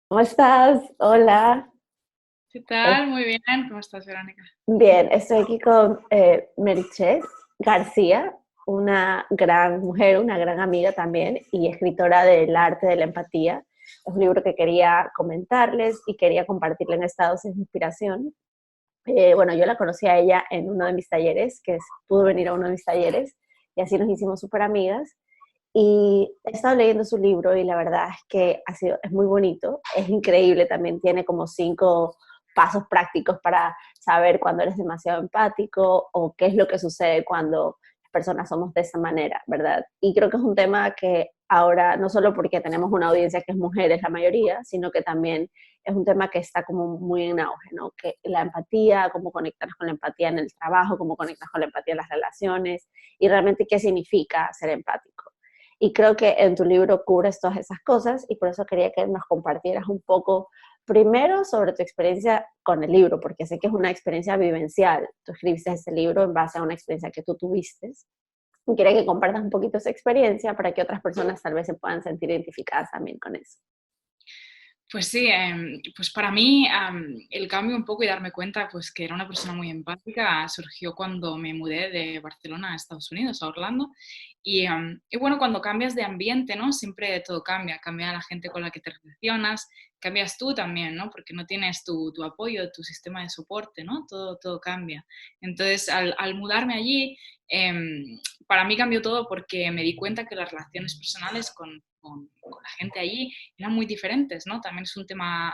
¿Cómo estás? Hola. ¿Qué Es- tal? Muy bien. ¿Cómo estás, Verónica? Bien, estoy aquí con Meritxell García, una gran mujer, una gran amiga también y escritora del arte de la empatía. Es un libro que quería comentarles y quería compartirle en esta dosis de inspiración. Bueno, yo la conocí a ella en uno de mis talleres, pudo venir a uno de mis talleres y así nos hicimos súper amigas. Y he estado leyendo su libro y la verdad es que es muy bonito, es increíble, también tiene como 5 pasos prácticos para saber cuando eres demasiado empático o qué es lo que sucede cuando las personas somos de esa manera, ¿verdad? Y creo que es un tema que ahora, no solo porque tenemos una audiencia que es mujeres la mayoría, sino que también es un tema que está como muy en auge, ¿no? Que la empatía, cómo conectar con la empatía en el trabajo, cómo conectar con la empatía en las relaciones y realmente qué significa ser empático. Y creo que en tu libro cubres todas esas cosas y por eso quería que nos compartieras un poco, primero sobre tu experiencia con el libro, porque sé que es una experiencia vivencial. Tú escribiste ese libro en base a una experiencia que tú tuviste. Y quería que compartas un poquito esa experiencia para que otras personas tal vez se puedan sentir identificadas también con eso. Pues sí, pues para mí el cambio un poco y darme cuenta pues que era una persona muy empática surgió cuando me mudé de Barcelona a Estados Unidos, a Orlando. Y bueno, cuando cambias de ambiente, ¿no? Siempre todo cambia, cambia la gente con la que te relacionas, cambias tú también, ¿no? Porque no tienes tu apoyo, tu sistema de soporte, ¿no? Todo cambia. Entonces, al mudarme allí, para mí cambió todo porque me di cuenta que las relaciones personales con la gente allí eran muy diferentes, ¿no? También es un tema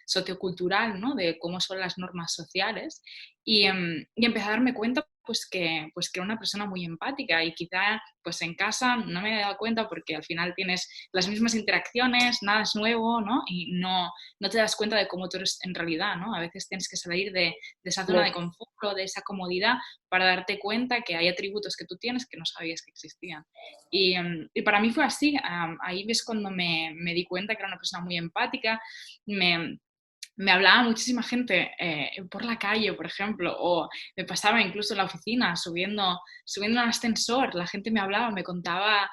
sociocultural, ¿no? De cómo son las normas sociales. Y empecé a darme cuenta pues que era una persona muy empática y quizá pues en casa no me he dado cuenta porque al final tienes las mismas interacciones, nada es nuevo, ¿no? Y no te das cuenta de cómo tú eres en realidad, ¿no? A veces tienes que salir de esa zona de confort o de esa comodidad para darte cuenta que hay atributos que tú tienes que no sabías que existían. Y para mí fue así, ahí ves cuando me di cuenta que era una persona muy empática, me, me hablaba muchísima gente por la calle, por ejemplo, o me pasaba incluso en la oficina, subiendo un ascensor, la gente me hablaba, me contaba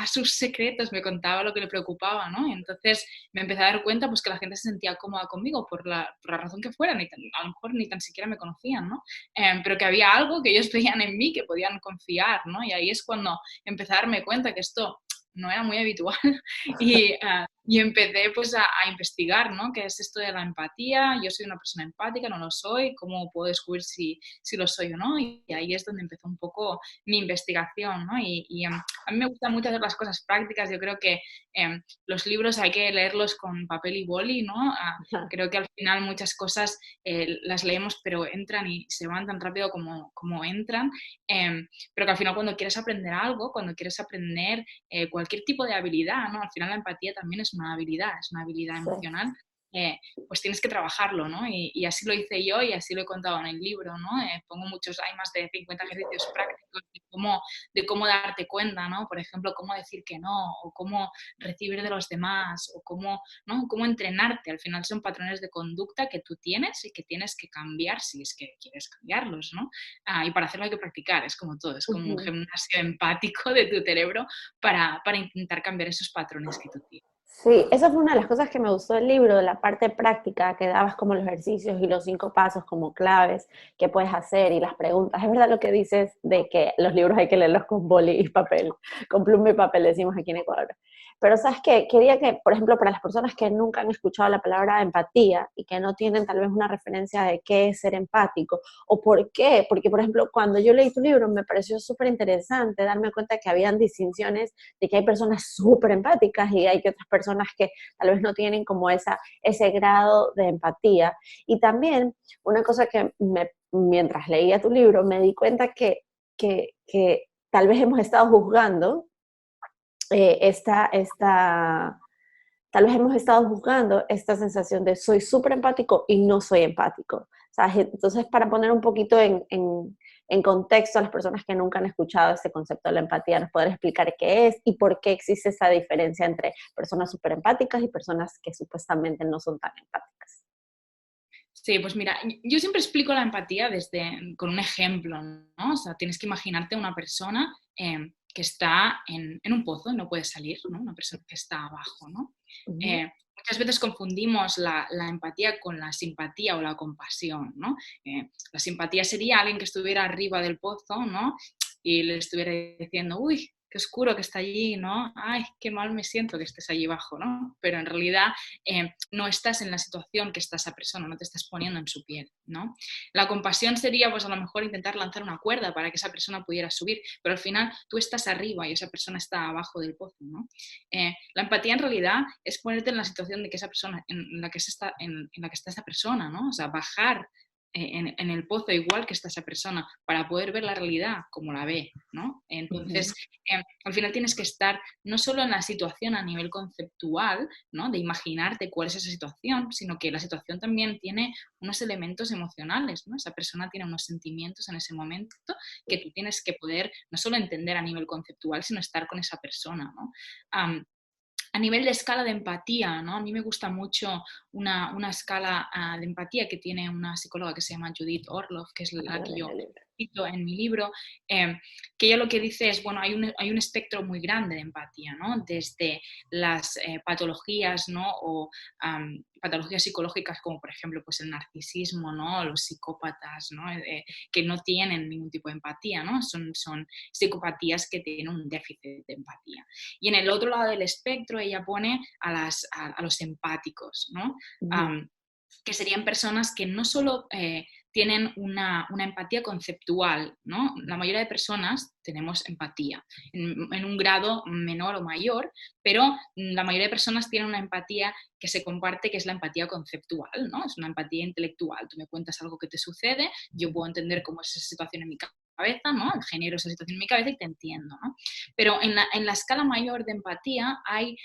sus secretos, me contaba lo que le preocupaba, ¿no? Y entonces me empecé a dar cuenta pues, que la gente se sentía cómoda conmigo por la razón que fuera, a lo mejor ni tan siquiera me conocían, ¿no? Pero que había algo que ellos veían en mí, que podían confiar, ¿no? Y ahí es cuando empecé a darme cuenta que esto no era muy habitual y empecé pues a investigar, ¿no? ¿Qué es esto de la empatía? Yo soy una persona empática, no lo soy, ¿cómo puedo descubrir si lo soy o no? Y ahí es donde empezó un poco mi investigación, ¿no? A mí me gusta mucho hacer las cosas prácticas, yo creo que los libros hay que leerlos con papel y boli, ¿no? Ajá. Creo que al final muchas cosas las leemos pero entran y se van tan rápido como entran, pero que al final cuando quieres aprender algo, cuando quieres aprender cualquier tipo de habilidad, ¿no? Al final la empatía también es una habilidad Sí. emocional, eh, pues tienes que trabajarlo, ¿no? Y así lo hice yo y así lo he contado en el libro, ¿no? Pongo hay más de 50 ejercicios prácticos de cómo darte cuenta, ¿no? Por ejemplo, cómo decir que no, o cómo recibir de los demás, o cómo, ¿no? Cómo entrenarte. Al final son patrones de conducta que tú tienes y que tienes que cambiar si es que quieres cambiarlos, ¿no? Y para hacerlo hay que practicar, es como todo, es como un Ujú. gimnasio empático de tu cerebro para intentar cambiar esos patrones que tú tienes. Sí, esa fue una de las cosas que me gustó del libro, la parte práctica, que dabas como los ejercicios y los 5 pasos como claves que puedes hacer y las preguntas. Es verdad lo que dices de que los libros hay que leerlos con boli y papel, con pluma y papel, decimos aquí en Ecuador. Pero sabes qué, quería que, por ejemplo, para las personas que nunca han escuchado la palabra empatía y que no tienen tal vez una referencia de qué es ser empático o por qué, porque por ejemplo, cuando yo leí tu libro me pareció súper interesante darme cuenta que habían distinciones de que hay personas súper empáticas y hay que otras personas que tal vez no tienen como ese grado de empatía. Y también una cosa que mientras leía tu libro me di cuenta que tal vez hemos estado juzgando eh, esta, esta, tal vez hemos estado juzgando esta sensación de soy súper empático y no soy empático. ¿Sabes? Entonces, para poner un poquito en contexto a las personas que nunca han escuchado este concepto de la empatía, nos poder explicar qué es y por qué existe esa diferencia entre personas súper empáticas y personas que supuestamente no son tan empáticas. Sí, pues mira, yo siempre explico la empatía con un ejemplo, ¿no? O sea, tienes que imaginarte una persona que está en un pozo y no puede salir, ¿no? Una persona que está abajo, ¿no? Uh -huh. Eh, muchas veces confundimos la empatía con la simpatía o la compasión, ¿no? La simpatía sería alguien que estuviera arriba del pozo, ¿no? Y le estuviera diciendo, uy, qué oscuro que está allí, ¿no? Ay, qué mal me siento que estés allí abajo, ¿no? Pero en realidad no estás en la situación que está esa persona, no te estás poniendo en su piel, ¿no? La compasión sería, pues a lo mejor intentar lanzar una cuerda para que esa persona pudiera subir, pero al final tú estás arriba y esa persona está abajo del pozo, ¿no? La empatía en realidad es ponerte en la situación de que esa persona, en la que está esa persona, ¿no? O sea, bajar en el pozo igual que está esa persona para poder ver la realidad como la ve, ¿no? Entonces, al final tienes que estar no solo en la situación a nivel conceptual, ¿no? De imaginarte cuál es esa situación, sino que la situación también tiene unos elementos emocionales, ¿no? Esa persona tiene unos sentimientos en ese momento que tú tienes que poder no solo entender a nivel conceptual, sino estar con esa persona, ¿no? A nivel de escala de empatía, ¿no? A mí me gusta mucho una escala de empatía que tiene una psicóloga que se llama Judith Orloff, que es la que yo cito en mi libro, que ella lo que dice es, bueno, hay un espectro muy grande de empatía, ¿no? Desde las patologías, ¿no? O patologías psicológicas como, por ejemplo, pues el narcisismo, ¿no? Los psicópatas, ¿no? Que no tienen ningún tipo de empatía, ¿no? Son psicopatías que tienen un déficit de empatía. Y en el otro lado del espectro ella pone a los empáticos, ¿no? Que serían personas que no solo tienen una empatía conceptual, ¿no? La mayoría de personas tenemos empatía, en un grado menor o mayor, pero la mayoría de personas tienen una empatía que se comparte, que es la empatía conceptual, ¿no? Es una empatía intelectual. Tú me cuentas algo que te sucede, yo puedo entender cómo es esa situación en mi cabeza, ¿no? Genero esa situación en mi cabeza y te entiendo, ¿no? Pero en la escala mayor de empatía hay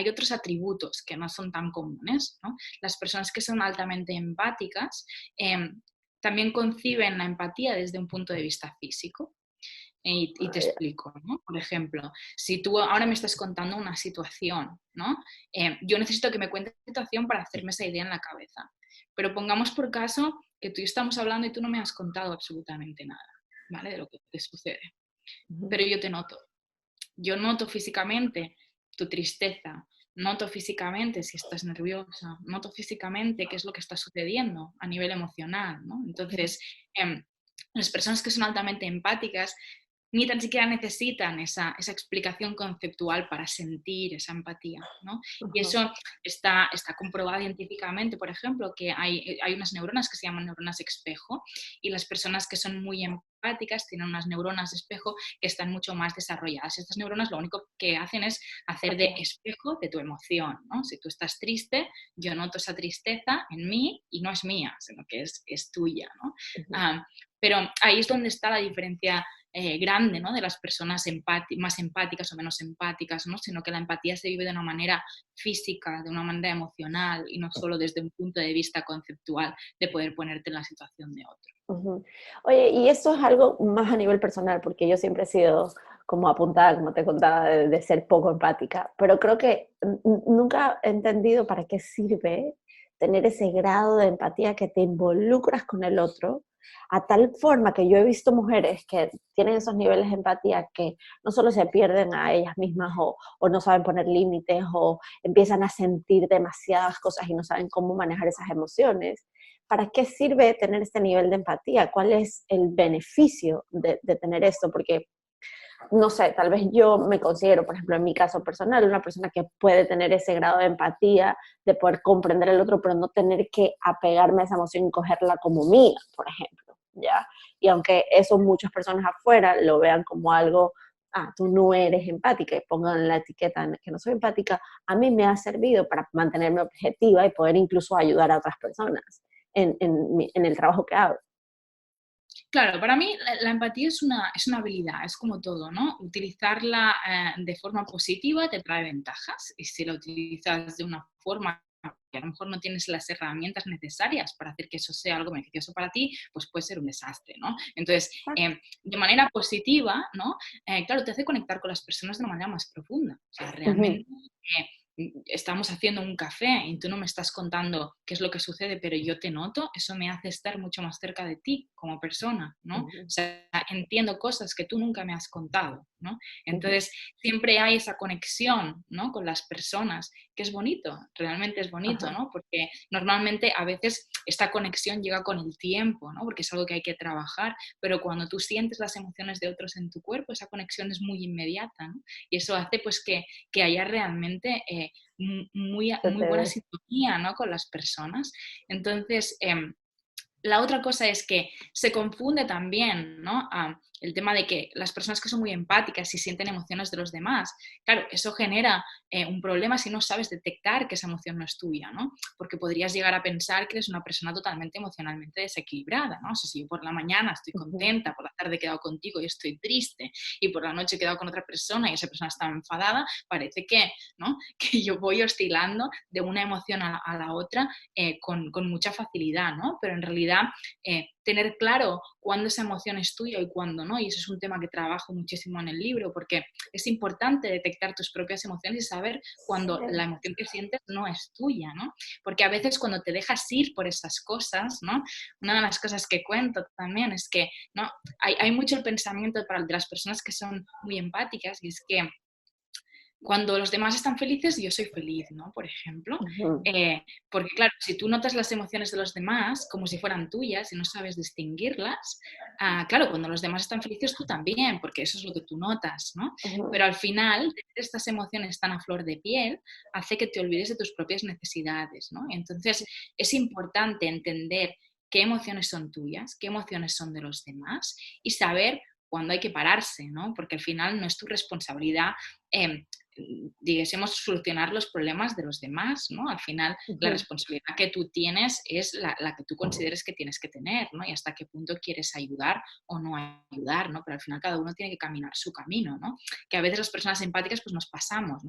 otros atributos que no son tan comunes, ¿no? Las personas que son altamente empáticas también conciben la empatía desde un punto de vista físico. Y te explico, ¿no? Por ejemplo, si tú ahora me estás contando una situación, ¿no? Yo necesito que me cuentes la situación para hacerme esa idea en la cabeza. Pero pongamos por caso que tú y yo estamos hablando y tú no me has contado absolutamente nada, ¿vale? De lo que te sucede. Pero yo te noto. Yo noto físicamente tu tristeza, noto físicamente si estás nerviosa, noto físicamente qué es lo que está sucediendo a nivel emocional, ¿no? Entonces, las personas que son altamente empáticas ni tan siquiera necesitan esa explicación conceptual para sentir esa empatía, ¿no? Y eso está comprobado científicamente, por ejemplo, que hay unas neuronas que se llaman neuronas espejo y las personas que son muy empáticas tienen unas neuronas espejo que están mucho más desarrolladas. Estas neuronas lo único que hacen es hacer de espejo de tu emoción, ¿no? Si tú estás triste, yo noto esa tristeza en mí y no es mía, sino que es tuya, ¿no? Pero ahí es donde está la diferencia grande, ¿no? De las personas más empáticas o menos empáticas, ¿no? Sino que la empatía se vive de una manera física, de una manera emocional y no solo desde un punto de vista conceptual de poder ponerte en la situación de otro. Oye, y esto es algo más a nivel personal, porque yo siempre he sido como apuntada, como te contaba, de ser poco empática, pero creo que nunca he entendido para qué sirve tener ese grado de empatía que te involucras con el otro, a tal forma que yo he visto mujeres que tienen esos niveles de empatía que no solo se pierden a ellas mismas o no saben poner límites o empiezan a sentir demasiadas cosas y no saben cómo manejar esas emociones. ¿Para qué sirve tener este nivel de empatía? ¿Cuál es el beneficio de tener esto? Porque, no sé, tal vez yo me considero, por ejemplo, en mi caso personal, una persona que puede tener ese grado de empatía, de poder comprender al otro, pero no tener que apegarme a esa emoción y cogerla como mía, por ejemplo, ¿ya? Y aunque eso muchas personas afuera lo vean como algo, tú no eres empática y pongan la etiqueta en que no soy empática, a mí me ha servido para mantenerme objetiva y poder incluso ayudar a otras personas en el trabajo que hago. Claro, para mí la empatía es una habilidad, es como todo, ¿no? Utilizarla de forma positiva te trae ventajas y si la utilizas de una forma que a lo mejor no tienes las herramientas necesarias para hacer que eso sea algo beneficioso para ti, pues puede ser un desastre, ¿no? Entonces, de manera positiva, ¿no? Claro, te hace conectar con las personas de una manera más profunda. O sea, realmente estamos haciendo un café y tú no me estás contando qué es lo que sucede, pero yo te noto, eso me hace estar mucho más cerca de ti como persona, ¿no? O sea, entiendo cosas que tú nunca me has contado, ¿no? Entonces, siempre hay esa conexión, ¿no? Con las personas, que es bonito, realmente es bonito, ¿no? Porque normalmente a veces esta conexión llega con el tiempo, ¿no? Porque es algo que hay que trabajar, pero cuando tú sientes las emociones de otros en tu cuerpo, esa conexión es muy inmediata, ¿no? Y eso hace pues que haya realmente muy buena sintonía, ¿no? Con las personas. Entonces, la otra cosa es que se confunde también, ¿no? El tema de que las personas que son muy empáticas y sienten emociones de los demás, claro, eso genera un problema si no sabes detectar que esa emoción no es tuya, ¿no? Porque podrías llegar a pensar que eres una persona totalmente emocionalmente desequilibrada, ¿no? O sea, si yo por la mañana estoy contenta, por la tarde he quedado contigo y estoy triste, y por la noche he quedado con otra persona y esa persona está enfadada, parece que, ¿no? Que yo voy oscilando de una emoción a la otra con mucha facilidad, ¿no? Pero en realidad tener claro cuándo esa emoción es tuya y cuándo no, y eso es un tema que trabajo muchísimo en el libro, porque es importante detectar tus propias emociones y saber cuando la emoción que sientes no es tuya, ¿no? Porque a veces cuando te dejas ir por esas cosas, ¿no? Una de las cosas que cuento también es que, ¿no? Hay mucho el pensamiento de las personas que son muy empáticas, y es que cuando los demás están felices, yo soy feliz, ¿no? Por ejemplo. Porque claro, si tú notas las emociones de los demás como si fueran tuyas y no sabes distinguirlas, claro, cuando los demás están felices, tú también, porque eso es lo que tú notas, ¿no? Pero al final, tener estas emociones tan a flor de piel hace que te olvides de tus propias necesidades, ¿no? Entonces, es importante entender qué emociones son tuyas, qué emociones son de los demás y saber cuándo hay que pararse, ¿no? Porque al final no es tu responsabilidad digásemos, solucionar los problemas de los demás, ¿no? Al final, la responsabilidad que tú tienes es la que tú consideres que tienes que tener, ¿no? Y hasta qué punto quieres ayudar o no ayudar, ¿no? Pero al final cada uno tiene que caminar su camino, ¿no? Que a veces las personas empáticas pues nos pasamos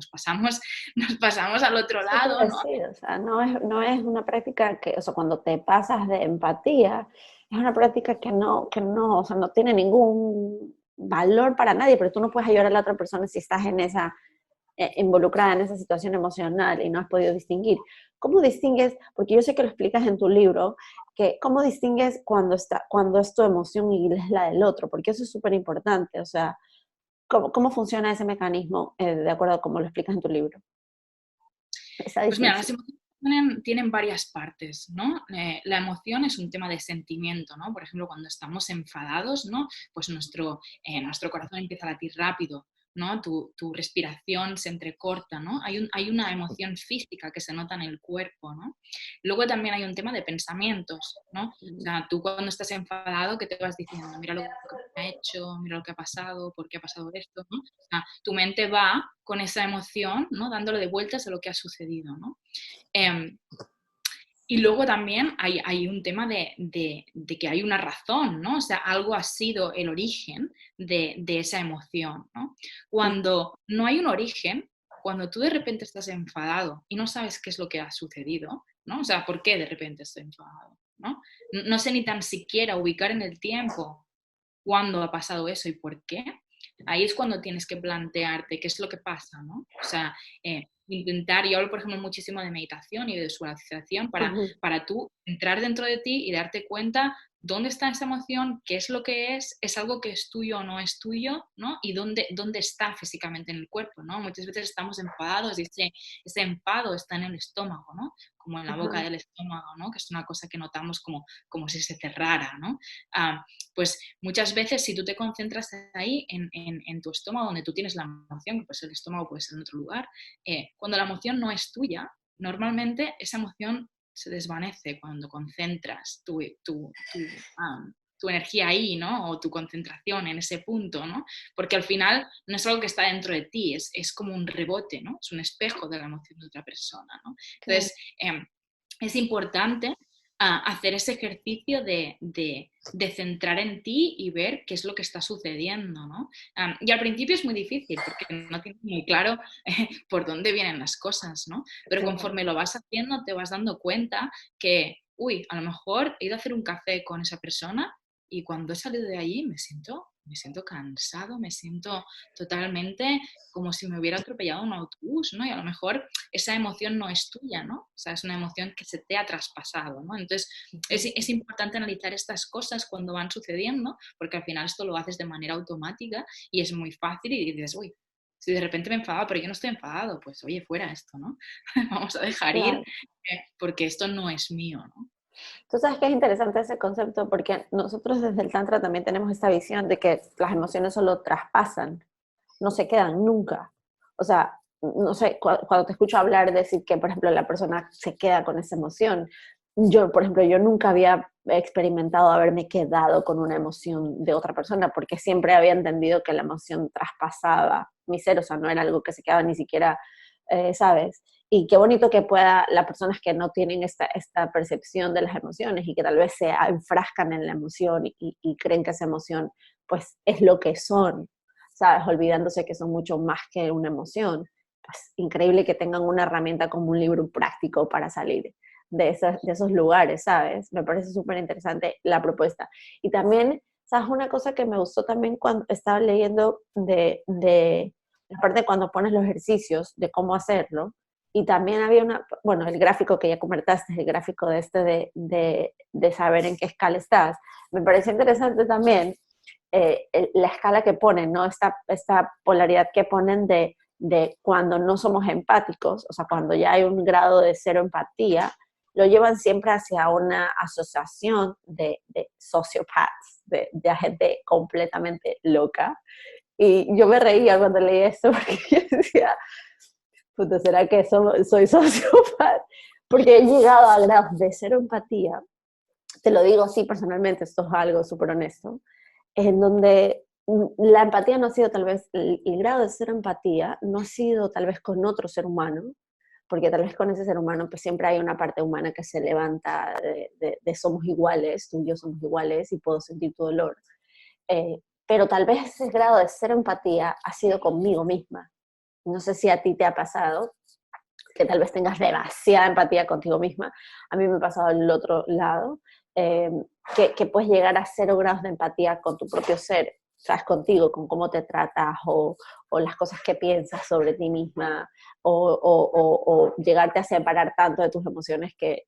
al otro lado, ¿no? Sí, o sea, no es una práctica que, o sea, cuando te pasas de empatía, es una práctica o sea, no tiene ningún valor para nadie, pero tú no puedes ayudar a la otra persona si estás en esa involucrada en esa situación emocional y no has podido distinguir. ¿Cómo distingues? Porque yo sé que lo explicas en tu libro, que cómo distingues cuando es tu emoción y es la del otro, porque eso es súper importante. O sea, ¿cómo funciona ese mecanismo de acuerdo a cómo lo explicas en tu libro? Esa Pues mira, las distinción. emociones tienen varias partes, ¿no? La emoción es un tema de sentimiento, ¿no? Por ejemplo, cuando estamos enfadados, ¿no? Pues nuestro corazón empieza a latir rápido, ¿no? Tu respiración se entrecorta, ¿no? Hay una emoción física que se nota en el cuerpo, ¿no? Luego también hay un tema de pensamientos, ¿no? O sea, tú cuando estás enfadado, ¿qué te vas diciendo? Mira lo que me ha hecho, mira lo que ha pasado, por qué ha pasado esto, ¿no? O sea, tu mente va con esa emoción, ¿no? Dándole de vueltas a lo que ha sucedido, ¿no? Y luego también hay un tema de que hay una razón, ¿no? O sea, algo ha sido el origen de esa emoción, ¿no? Cuando no hay un origen, cuando tú de repente estás enfadado y no sabes qué es lo que ha sucedido, ¿no? O sea, ¿por qué de repente estoy enfadado? ¿No? No sé ni tan siquiera ubicar en el tiempo cuándo ha pasado eso y por qué. Ahí es cuando tienes que plantearte qué es lo que pasa, ¿no? O sea, intentar, yo hablo por ejemplo muchísimo de meditación y de visualización para tú entrar dentro de ti y darte cuenta dónde está esa emoción, qué es lo que es algo que es tuyo o no es tuyo, ¿no? Y dónde está físicamente en el cuerpo, ¿no? Muchas veces estamos enfadados y ese enfado está en el estómago, ¿no? Como en la boca del estómago, ¿no? Que es una cosa que notamos como si se cerrara, ¿no? Pues muchas veces si tú te concentras ahí en tu estómago, donde tú tienes la emoción, que pues el estómago puede ser en otro lugar, cuando la emoción no es tuya, normalmente esa emoción se desvanece cuando concentras tu energía ahí, ¿no? O tu concentración en ese punto, ¿no? Porque al final no es algo que está dentro de ti, es como un rebote, ¿no? Es un espejo de la emoción de otra persona, ¿no? Entonces, es importante hacer ese ejercicio de centrar en ti y ver qué es lo que está sucediendo, ¿no? Y al principio es muy difícil porque no tienes muy claro por dónde vienen las cosas, ¿no? Pero conforme lo vas haciendo te vas dando cuenta que, uy, a lo mejor he ido a hacer un café con esa persona y cuando he salido de allí me siento me siento cansado, me siento totalmente como si me hubiera atropellado un autobús, ¿no? Y a lo mejor esa emoción no es tuya, ¿no? O sea, es una emoción que se te ha traspasado, ¿no? Entonces, es importante analizar estas cosas cuando van sucediendo, porque al final esto lo haces de manera automática y es muy fácil y dices, uy, si de repente me enfadaba, pero yo no estoy enfadado, pues oye, fuera esto, ¿no? Vamos a dejar ir, Claro. porque esto no es mío, ¿no? Tú sabes que es interesante ese concepto porque nosotros desde el Tantra también tenemos esta visión de que las emociones solo traspasan, no se quedan nunca. O sea, no sé, cuando te escucho hablar, decir que, por ejemplo, la persona se queda con esa emoción. Yo, por ejemplo, yo nunca había experimentado haberme quedado con una emoción de otra persona porque siempre había entendido que la emoción traspasaba mi ser, o sea, no era algo que se quedaba ni siquiera, ¿sabes? Y qué bonito que pueda las personas que no tienen esta percepción de las emociones y que tal vez se enfrascan en la emoción y creen que esa emoción pues es lo que son, ¿sabes? Olvidándose que son mucho más que una emoción. Pues increíble que tengan una herramienta como un libro práctico para salir de esos lugares, ¿sabes? Me parece súper interesante la propuesta. Y también, ¿sabes? Una cosa que me gustó también cuando estaba leyendo de la parte de cuando pones los ejercicios, de cómo hacerlo, y también había bueno, el gráfico que ya comentaste, el gráfico de de saber en qué escala estás. Me pareció interesante también la escala que ponen, ¿no? Esta polaridad que ponen de cuando no somos empáticos, o sea, cuando ya hay un grado de cero empatía, lo llevan siempre hacia una asociación de sociopaths, de gente completamente loca. Y yo me reía cuando leí esto porque yo decía, puta, ¿será que soy sociópata? Porque he llegado a grados de cero empatía, te lo digo así personalmente, esto es algo súper honesto, en donde la empatía no ha sido tal vez, el grado de cero empatía no ha sido tal vez con otro ser humano, porque tal vez con ese ser humano pues siempre hay una parte humana que se levanta de somos iguales, tú y yo somos iguales y puedo sentir tu dolor. Pero tal vez ese grado de cero empatía ha sido conmigo misma. No sé si a ti te ha pasado, que tal vez tengas demasiada empatía contigo misma. A mí me ha pasado al otro lado, eh, que puedes llegar a cero grados de empatía con tu propio ser, sabes, contigo, con cómo te tratas o las cosas que piensas sobre ti misma, o llegarte a separar tanto de tus emociones que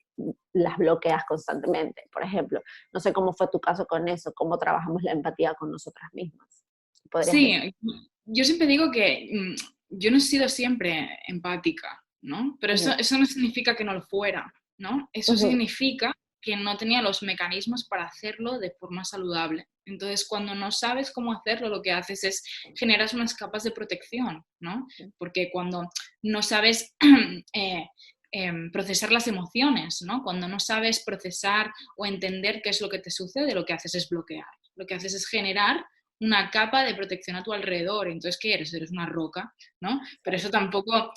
las bloqueas constantemente. Por ejemplo, no sé cómo fue tu caso con eso, cómo trabajamos la empatía con nosotras mismas. ¿Podrías decir? Sí, yo siempre digo que yo no he sido siempre empática, ¿no? Pero Uh eso no significa que no lo fuera, ¿no? Eso -huh. significa que no tenía los mecanismos para hacerlo de forma saludable. Entonces, cuando no sabes cómo hacerlo, lo que haces es generas unas capas de protección, ¿no? Porque cuando no sabes procesar las emociones, ¿no? Cuando no sabes procesar o entender qué es lo que te sucede, lo que haces es bloquear. Lo que haces es generar una capa de protección a tu alrededor. Entonces, ¿qué eres? Eres una roca, ¿no? Pero eso tampoco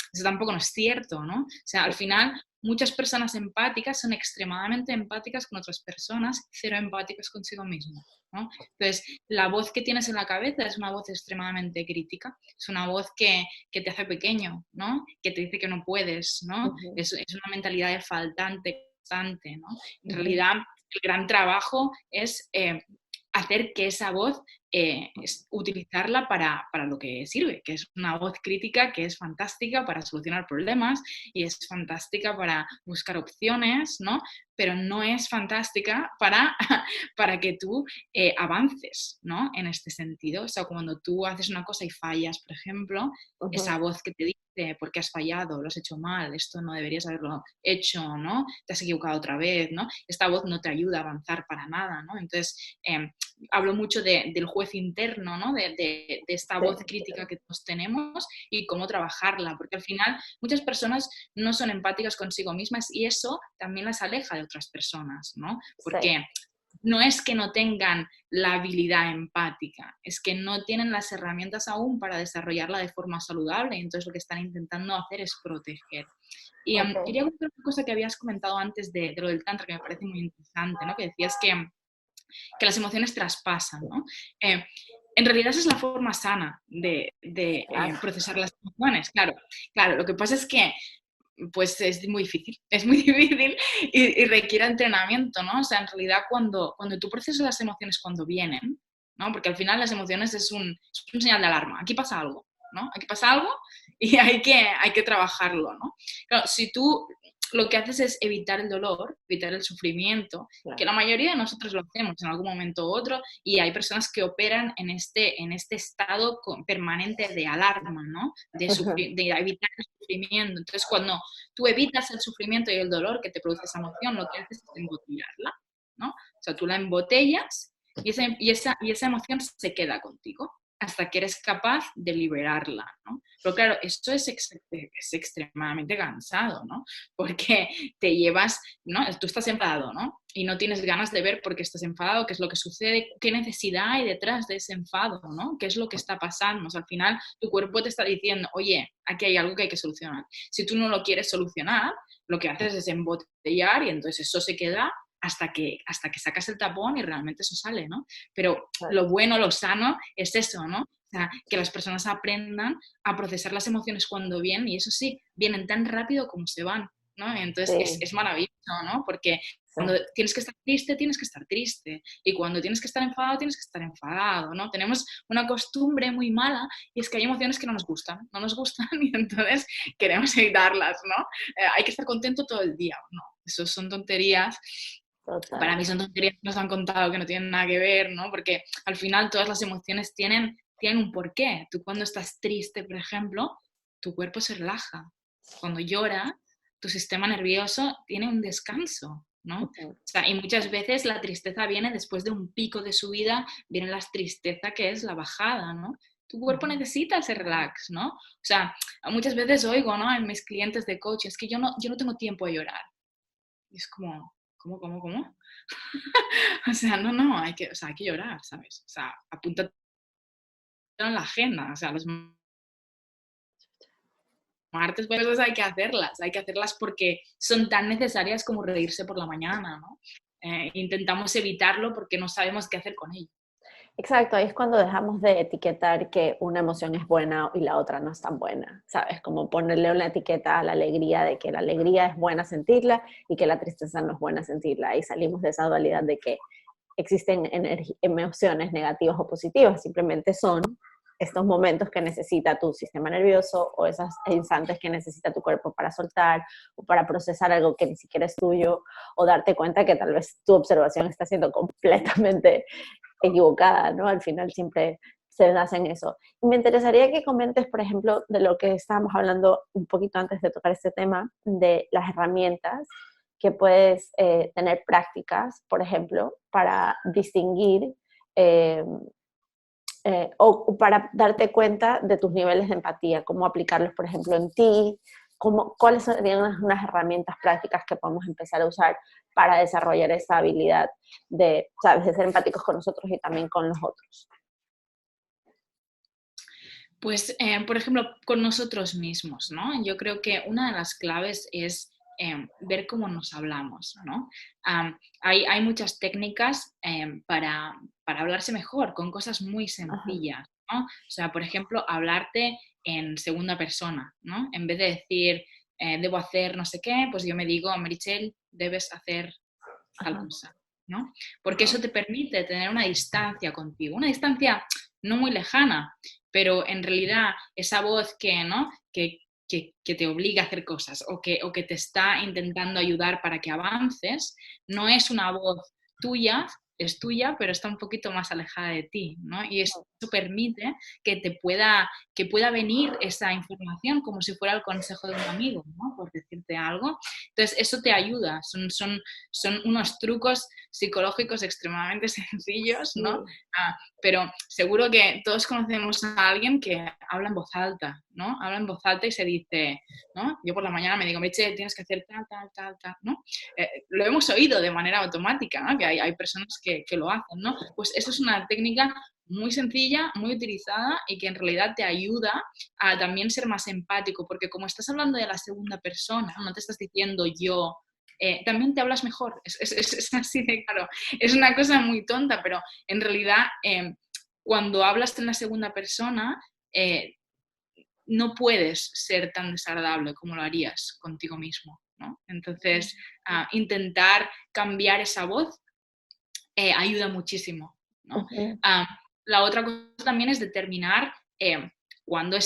no es cierto, ¿no? O sea, al final, muchas personas empáticas son extremadamente empáticas con otras personas, cero empáticas consigo mismo, ¿no? Entonces, la voz que tienes en la cabeza es una voz extremadamente crítica, es una voz que te hace pequeño, ¿no? Que te dice que no puedes, ¿no? Es una mentalidad de faltante constante, ¿no? En realidad, el gran trabajo es hacer que esa voz es utilizarla para lo que sirve, que es una voz crítica que es fantástica para solucionar problemas y es fantástica para buscar opciones, ¿no? Pero no es fantástica para que tú avances, ¿no? En este sentido. O sea, cuando tú haces una cosa y fallas, por ejemplo, esa voz que te dice por qué has fallado, lo has hecho mal, esto no deberías haberlo hecho, ¿no? Te has equivocado otra vez, ¿no? Esta voz no te ayuda a avanzar para nada, ¿no? Entonces, hablo mucho del juez interno, ¿no? De esta voz crítica que todos tenemos y cómo trabajarla, porque al final muchas personas no son empáticas consigo mismas y eso también las aleja de otras personas, ¿no? Sí. Porque no es que no tengan la habilidad empática, es que no tienen las herramientas aún para desarrollarla de forma saludable, y entonces lo que están intentando hacer es proteger. Y Okay. quería contar una cosa que habías comentado antes de lo del tantra, que me parece muy interesante, ¿no? Que decías que las emociones traspasan, ¿no? En realidad esa es la forma sana de Claro. procesar las emociones, claro. Claro, lo que pasa es que pues es muy difícil y requiere entrenamiento, ¿no? O sea, en realidad cuando tú procesas las emociones cuando vienen, ¿no? Porque al final las emociones es un señal de alarma. Aquí pasa algo, ¿no? Aquí pasa algo y hay que trabajarlo, ¿no? Claro, si tú lo que haces es evitar el dolor, evitar el sufrimiento, que Claro. la mayoría de nosotros lo hacemos en algún momento u otro, y hay personas que operan en este estado permanente de alarma, ¿no? De evitar el sufrimiento. Entonces, cuando tú evitas el sufrimiento y el dolor que te produce esa emoción, lo que haces es embotellarla, ¿no? O sea, tú la embotellas y esa emoción se queda contigo hasta que eres capaz de liberarla, ¿no? Pero claro, esto es extremadamente cansado, ¿no? Porque te llevas, ¿no? Tú estás enfadado, ¿no? Y no tienes ganas de ver por qué estás enfadado, qué es lo que sucede, qué necesidad hay detrás de ese enfado, ¿no? ¿Qué es lo que está pasando? O sea, al final tu cuerpo te está diciendo, oye, aquí hay algo que hay que solucionar. Si tú no lo quieres solucionar, lo que haces es embotellar y entonces eso se queda hasta que sacas el tapón y realmente eso sale, ¿no? Pero lo bueno, lo sano es eso, ¿no? O sea, que las personas aprendan a procesar las emociones cuando vienen, y eso sí, vienen tan rápido como se van, ¿no? Entonces Sí, es maravilloso, ¿no? Porque sí, cuando tienes que estar triste, tienes que estar triste. Y cuando tienes que estar enfadado, tienes que estar enfadado, ¿no? Tenemos una costumbre muy mala y es que hay emociones que no nos gustan y entonces queremos evitarlas, ¿no? Hay que estar contento todo el día, ¿no? Eso son tonterías. total. Para mí son tonterías que nos han contado que no tienen nada que ver, ¿no? Porque al final todas las emociones tienen un porqué. Tú cuando estás triste, por ejemplo, tu cuerpo se relaja. Cuando llora, tu sistema nervioso tiene un descanso, ¿no? O Ujú. sea, y muchas veces la tristeza viene después de un pico de subida, viene la tristeza que es la bajada, ¿no? Tu cuerpo necesita ese relax, ¿no? O sea, muchas veces oigo, ¿no? En mis clientes de coaching, es que yo no tengo tiempo de llorar. Y es como, ¿cómo? O sea, no, hay que llorar, ¿sabes? O sea, apúntate en la agenda, o sea, los martes, pues hay que hacerlas porque son tan necesarias como reírse por la mañana, ¿no? Intentamos evitarlo porque no sabemos qué hacer con ello. Exacto, ahí es cuando dejamos de etiquetar que una emoción es buena y la otra no es tan buena, ¿sabes? Como ponerle una etiqueta a la alegría de que la alegría es buena sentirla y que la tristeza no es buena sentirla. Y salimos de esa dualidad de que existen emociones negativas o positivas, simplemente son estos momentos que necesita tu sistema nervioso o esos instantes que necesita tu cuerpo para soltar o para procesar algo que ni siquiera es tuyo o darte cuenta que tal vez tu observación está siendo completamente equivocada, ¿no? Al final siempre se basa en eso. Y me interesaría que comentes, por ejemplo, de lo que estábamos hablando un poquito antes de tocar este tema, de las herramientas que puedes tener prácticas, por ejemplo, para distinguir eh, o para darte cuenta de tus niveles de empatía, cómo aplicarlos, por ejemplo, en ti, cuáles serían unas herramientas prácticas que podemos empezar a usar para desarrollar esa habilidad de, ¿sabes?, de ser empáticos con nosotros y también con los otros. Pues, por ejemplo, con nosotros mismos, ¿no? Yo creo que una de las claves es ver cómo nos hablamos, ¿no? Hay muchas técnicas para hablarse mejor, con cosas muy Ajá, sencillas, ¿no? O sea, por ejemplo, hablarte en segunda persona, ¿no? En vez de decir, debo hacer no sé qué, pues yo me digo, Meritxell, debes hacer tal ajá, cosa, ¿no? Porque eso te permite tener una distancia contigo, una distancia no muy lejana, pero en realidad esa voz que, ¿no? que te obliga a hacer cosas o que te está intentando ayudar para que avances, no es una voz tuya, es tuya, pero está un poquito más alejada de ti, ¿no? Y eso permite que pueda venir esa información como si fuera el consejo de un amigo, ¿no? Por decirte algo. Entonces, eso te ayuda, son unos trucos psicológicos extremadamente sencillos, ¿no? sí, Pero seguro que todos conocemos a alguien que habla en voz alta, ¿no? Habla en voz alta y se dice, ¿no? Yo por la mañana me digo, Meche, tienes que hacer tal, tal, tal, tal, ¿no? Lo hemos oído de manera automática, ¿no? Que hay personas que lo hacen, ¿no? Pues eso es una técnica muy sencilla, muy utilizada y que en realidad te ayuda a también ser más empático, porque como estás hablando de la segunda persona, no te estás diciendo yo, también te hablas mejor. Es así de claro. Es una cosa muy tonta, pero en realidad cuando hablas en la segunda persona, eh, no puedes ser tan desagradable como lo harías contigo mismo, ¿no? Entonces, intentar cambiar esa voz ayuda muchísimo, ¿no? ujú, la otra cosa también es determinar cuando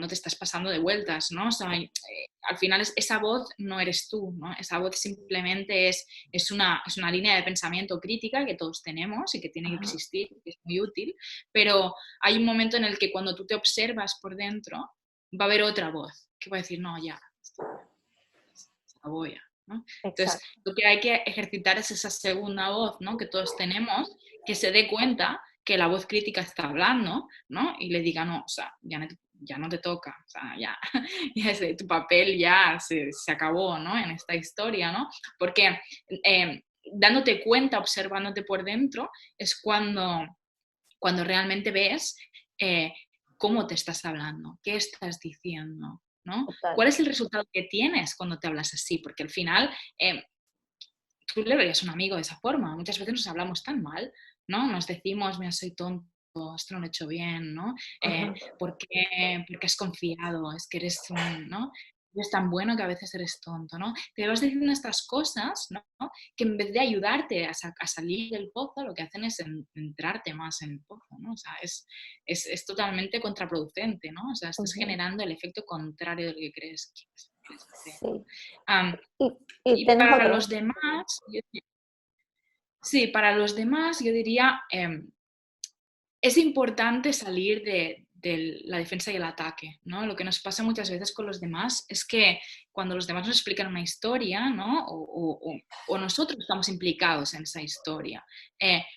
te estás pasando de vueltas, ¿no? O sea, al final esa voz no eres tú, ¿no? Esa voz simplemente es una línea de pensamiento crítica que todos tenemos y que tiene que Ajá. existir, que es muy útil, pero hay un momento en el que cuando tú te observas por dentro, va a haber otra voz que va a decir, no, ya, se acabó ya, ¿no? Entonces, Exacto. lo que hay que ejercitar es esa segunda voz, ¿no? Que todos tenemos, que se dé cuenta que la voz crítica está hablando, ¿no? Y le diga, no, o sea, ya no te toca, o sea, ya, tu papel ya se acabó, ¿no? En esta historia, ¿no? Porque dándote cuenta, observándote por dentro, es cuando realmente ves eh, cómo te estás hablando, qué estás diciendo, ¿no? Total. ¿Cuál es el resultado que tienes cuando te hablas así? Porque al final tú le verías a un amigo de esa forma. Muchas veces nos hablamos tan mal, ¿no? Nos decimos, mira, soy tonto, esto no lo he hecho bien, ¿no? Ajá. ¿Por qué has confiado? Es que ¿no? Eres tan bueno que a veces eres tonto, ¿no? Te vas diciendo estas cosas, ¿no? Que en vez de ayudarte a salir del pozo, lo que hacen es entrarte más en el pozo, ¿no? O sea, es totalmente contraproducente, ¿no? O sea, estás Ujú. generando el efecto contrario de lo que crees que sucede, ¿no? Sí. Am, Y y tienes para otro. los demás, sí, para los demás yo diría, es importante salir de la defensa y el ataque, ¿no? Lo que nos pasa muchas veces con los demás es que cuando los demás nos explican una historia, ¿no? O nosotros estamos implicados en esa historia,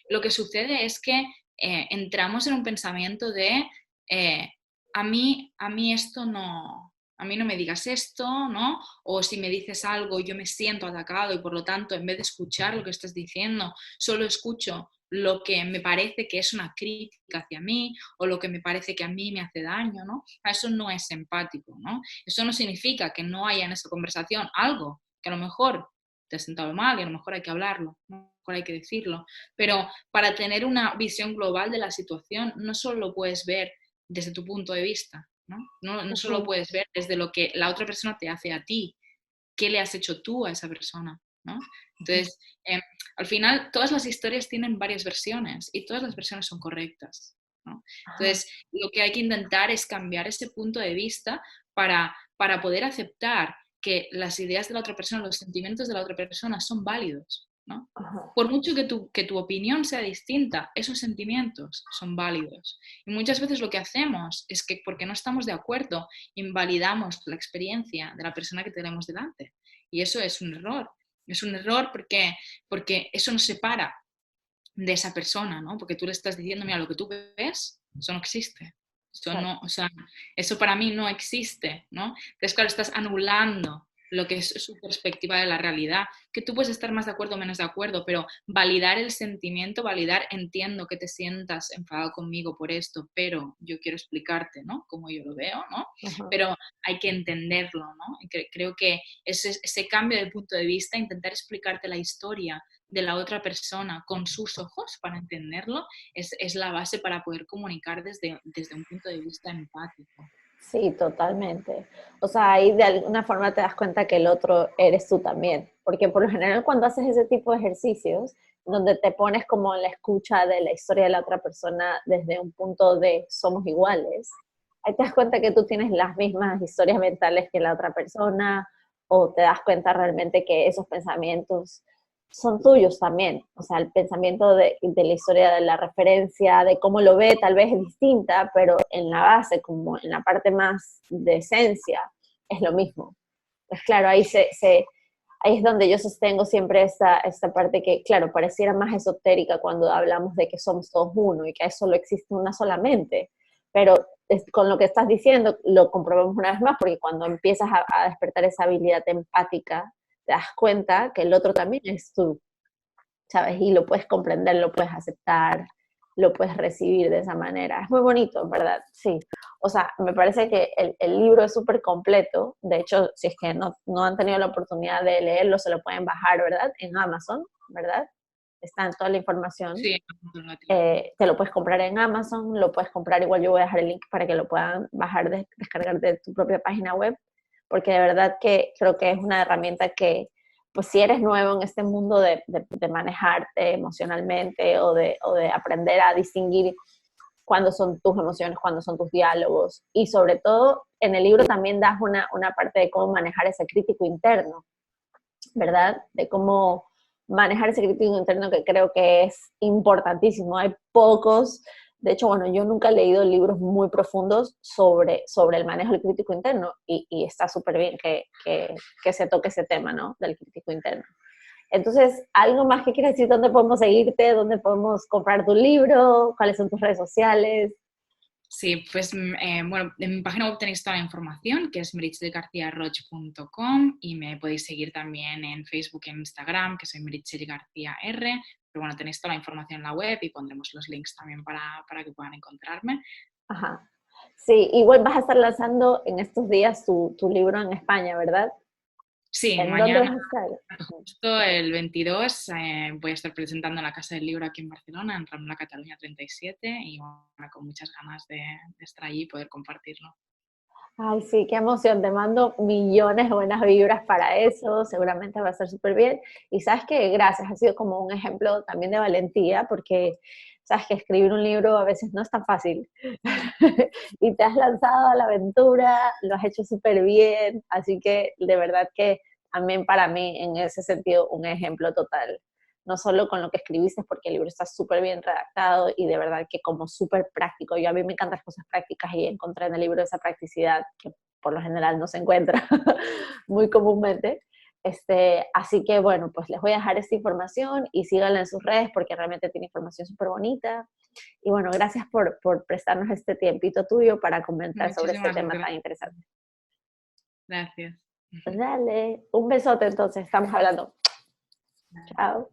lo que sucede es que entramos en un pensamiento de eh, a mí esto no, a mí no me digas esto, ¿no? O si me dices algo yo me siento atacado y por lo tanto en vez de escuchar lo que estás diciendo, solo escucho lo que me parece que es una crítica hacia mí o lo que me parece que a mí me hace daño, ¿no? Eso no es empático, ¿no? Eso no significa que no haya en esa conversación algo que a lo mejor te ha sentado mal y a lo mejor hay que hablarlo, ¿no? A lo mejor hay que decirlo, pero para tener una visión global de la situación no solo lo puedes ver desde tu punto de vista, ¿no? No solo Ujú. puedes ver desde lo que la otra persona te hace a ti, qué le has hecho tú a esa persona, ¿no? Ujú. Entonces, al final, todas las historias tienen varias versiones y todas las versiones son correctas, ¿no? Ajá. Entonces, lo que hay que intentar es cambiar ese punto de vista para poder aceptar que las ideas de la otra persona, los sentimientos de la otra persona son válidos, ¿no? Ajá. Por mucho que tu opinión sea distinta, esos sentimientos son válidos. Y muchas veces lo que hacemos es que porque no estamos de acuerdo, invalidamos la experiencia de la persona que tenemos delante. Y eso es un error. Es un error porque eso nos separa de esa persona, ¿no? Porque tú le estás diciendo, mira, lo que tú ves, eso no existe. Eso no, Exacto. o sea, eso para mí no existe, ¿no? Entonces, claro, estás anulando lo que es su perspectiva de la realidad, que tú puedes estar más de acuerdo o menos de acuerdo, pero validar el sentimiento, validar, entiendo que te sientas enfadado conmigo por esto, pero yo quiero explicarte, ¿no? Como yo lo veo, ¿no? Ajá. Pero hay que entenderlo, ¿no? Y creo que ese cambio de punto de vista, intentar explicarte la historia de la otra persona con sus ojos para entenderlo, es la base para poder comunicar desde un punto de vista empático. Sí, totalmente. O sea, ahí de alguna forma te das cuenta que el otro eres tú también, porque por lo general cuando haces ese tipo de ejercicios, donde te pones como en la escucha de la historia de la otra persona desde un punto de somos iguales, ahí te das cuenta que tú tienes las mismas historias mentales que la otra persona, o te das cuenta realmente que esos pensamientos son tuyos también. O sea, el pensamiento de la historia, de la referencia, de cómo lo ve, tal vez es distinta, pero en la base, como en la parte más de esencia, es lo mismo. Pues claro, ahí es donde yo sostengo siempre esta parte que, claro, pareciera más esotérica cuando hablamos de que somos todos uno y que solo existe una solamente. Pero con lo que estás diciendo lo comprobamos una vez más, porque cuando empiezas a despertar esa habilidad empática, te das cuenta que el otro también es tú, ¿sabes? Y lo puedes comprender, lo puedes aceptar, lo puedes recibir de esa manera. Es muy bonito, en verdad, sí. O sea, me parece que el libro es súper completo. De hecho, si es que no han tenido la oportunidad de leerlo, se lo pueden bajar, ¿verdad? En Amazon, ¿verdad? Está en toda la información. Sí, no tiene. Te lo puedes comprar en Amazon, lo puedes comprar, igual yo voy a dejar el link para que lo puedan bajar, descargar de tu propia página web, porque de verdad que creo que es una herramienta que pues si eres nuevo en este mundo de manejarte emocionalmente o de aprender a distinguir cuándo son tus emociones, cuándo son tus diálogos, y sobre todo en el libro también das una parte de cómo manejar ese crítico interno, ¿verdad? De cómo manejar ese crítico interno, que creo que es importantísimo. Hay pocos, de hecho, bueno, yo nunca he leído libros muy profundos sobre el manejo del crítico interno, y está súper bien que se toque ese tema, ¿no? Del crítico interno. Entonces, ¿algo más que quieras decir? ¿Dónde podemos seguirte? ¿Dónde podemos comprar tu libro? ¿Cuáles son tus redes sociales? Sí, pues bueno, en mi página web tenéis toda la información, que es meritxellgarciaroig.com, y me podéis seguir también en Facebook e Instagram, que soy Meritxell García R. Pero bueno, tenéis toda la información en la web y pondremos los links también para que puedan encontrarme. Ajá. Sí, igual vas a estar lanzando en estos días tu libro en España, ¿verdad? Sí, ¿En dónde vas mañana, a estar? justo el 22, voy a estar presentando en la Casa del Libro aquí en Barcelona, en Rambla Cataluña 37, y bueno, con muchas ganas de estar allí y poder compartirlo. Ay, sí, qué emoción. Te mando millones de buenas vibras para eso. Seguramente va a ser súper bien. Y sabes que gracias, ha sido como un ejemplo también de valentía, porque sabes que escribir un libro a veces no es tan fácil. Y te has lanzado a la aventura, lo has hecho súper bien. Así que de verdad que también para mí, en ese sentido, un ejemplo total. No solo con lo que escribiste, porque el libro está súper bien redactado y de verdad que como súper práctico. Yo a mí me encantan las cosas prácticas y encontré en el libro esa practicidad que por lo general no se encuentra muy comúnmente. Así que bueno, pues les voy a dejar esta información y síganla en sus redes porque realmente tiene información súper bonita. Y bueno, gracias por prestarnos este tiempito tuyo para comentar sobre este Muchísimas tema tan gracias. interesante. Gracias. Pues dale, un besote entonces, estamos hablando. Chao.